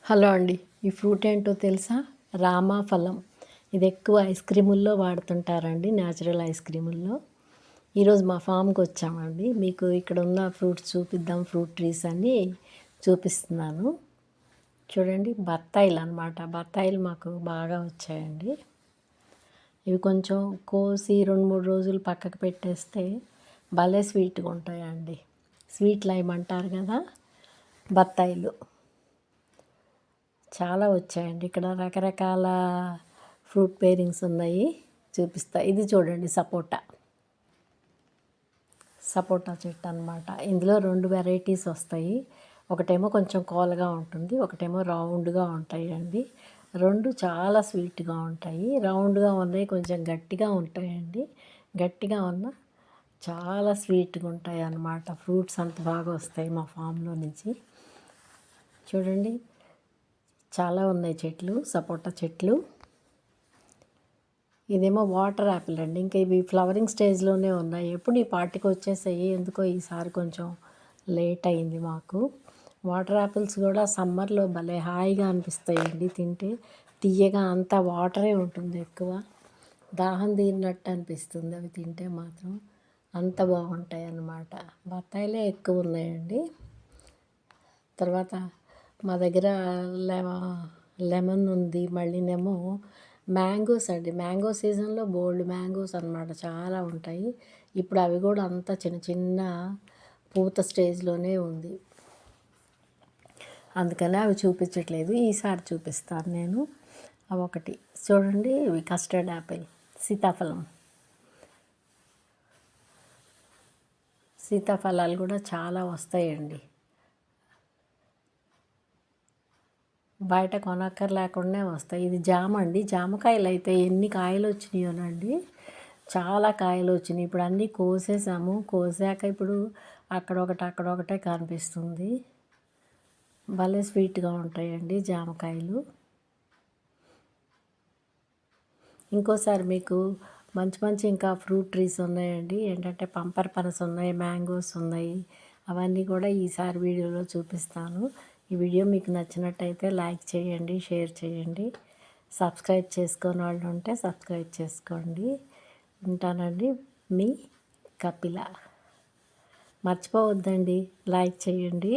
Hello అండి. ఈ fruit ఏంటో తెలుసా? రామాఫలం. ఇది ఎక్కువ ఐస్ క్రీముల్లో వాడుతుంటారండి, న్యాచురల్ ఐస్ క్రీముల్లో. ఈరోజు మా ఫామ్కి వచ్చామండి. మీకు ఇక్కడ ఉన్న ఫ్రూట్స్ చూపిద్దాం, ఫ్రూట్ ట్రీస్ అన్నీ చూపిస్తున్నాను. చూడండి, బత్తాయిలు అన్నమాట. బత్తాయిలు మాకు బాగా వచ్చాయండి. ఇవి కొంచెం కోసి 2-3 రోజులు పక్కకు పెట్టేస్తే భలే స్వీట్గా ఉంటాయండి. స్వీట్ లైమ్ అంటారు కదా, బత్తాయిలు చాలా వచ్చాయండి. ఇక్కడ రకరకాల ఫ్రూట్ పేరింగ్స్ ఉన్నాయి, చూపిస్తా. ఇది చూడండి, సపోటా చెట్టు అన్నమాట. ఇందులో 2 వెరైటీస్ వస్తాయి. ఒకటేమో కొంచెం కోలగా ఉంటుంది, ఒకటేమో రౌండ్గా ఉంటాయి అండి. 2 చాలా స్వీట్గా ఉంటాయి. రౌండ్గా ఉన్నాయి కొంచెం గట్టిగా ఉంటాయండి. గట్టిగా ఉన్న చాలా స్వీట్గా ఉంటాయి అన్నమాట. ఫ్రూట్స్ అంత బాగా వస్తాయి మా ఫామ్లో నుంచి. చూడండి, చాలా ఉన్నాయి చెట్లు, సపోటా చెట్లు. ఇదేమో వాటర్ యాపిల్ అండి. ఇంకా ఇవి ఫ్లవరింగ్ స్టేజ్లోనే ఉన్నాయి. ఎప్పుడు ఈ పార్టీకి వచ్చేసాయి, ఎందుకో ఈసారి కొంచెం లేట్ అయింది మాకు. వాటర్ యాపిల్స్ కూడా సమ్మర్లో భలే హాయిగా అనిపిస్తాయండి తింటే. తీయగా అంతా వాటరే ఉంటుంది, ఎక్కువ దాహం తీరినట్టు అనిపిస్తుంది అవి తింటే మాత్రం. అంత బాగుంటాయి అన్నమాట. బత్తాయిలే ఎక్కువ ఉన్నాయండి. తర్వాత మా దగ్గర లెమన్ ఉంది. మళ్ళీనేమో మ్యాంగోస్ అండి. మ్యాంగో సీజన్లో బోల్డ్ మ్యాంగోస్ అన్నమాట, చాలా ఉంటాయి. ఇప్పుడు అవి కూడా అంతా చిన్న చిన్న పూత స్టేజ్లోనే ఉంది, అందుకని అవి చూపించట్లేదు. ఈసారి చూపిస్తాను నేను. అవి ఒకటి చూడండి, ఇవి కస్టర్డ్ యాపిల్, సీతాఫలాలు కూడా చాలా వస్తాయండి. బయట కొనక్కర్ లేకుండా వస్తాయి. ఇది జామ అండి. జామకాయలు అయితే ఎన్ని కాయలు వచ్చినాయోనండి, చాలా కాయలు వచ్చినాయి. ఇప్పుడు అన్నీ కోసేసాము. కోసాక ఇప్పుడు అక్కడొకటే కనిపిస్తుంది. భలే స్వీట్గా ఉంటాయండి జామకాయలు. ఇంకోసారి మీకు మంచి మంచి ఇంకా ఫ్రూట్ ట్రీస్ ఉన్నాయండి. ఏంటంటే పంపర్ పనస ఉన్నాయి, మ్యాంగోస్ ఉన్నాయి. అవన్నీ కూడా ఈసారి వీడియోలో చూపిస్తాను. ఈ వీడియో మీకు నచ్చినట్టయితే లైక్ చేయండి, షేర్ చేయండి. సబ్స్క్రైబ్ చేసుకోని వాళ్ళు ఉంటే సబ్స్క్రైబ్ చేసుకోండి. ఉంటానండి, మీ కపిల. మర్చిపోవద్దండి, లైక్ చేయండి.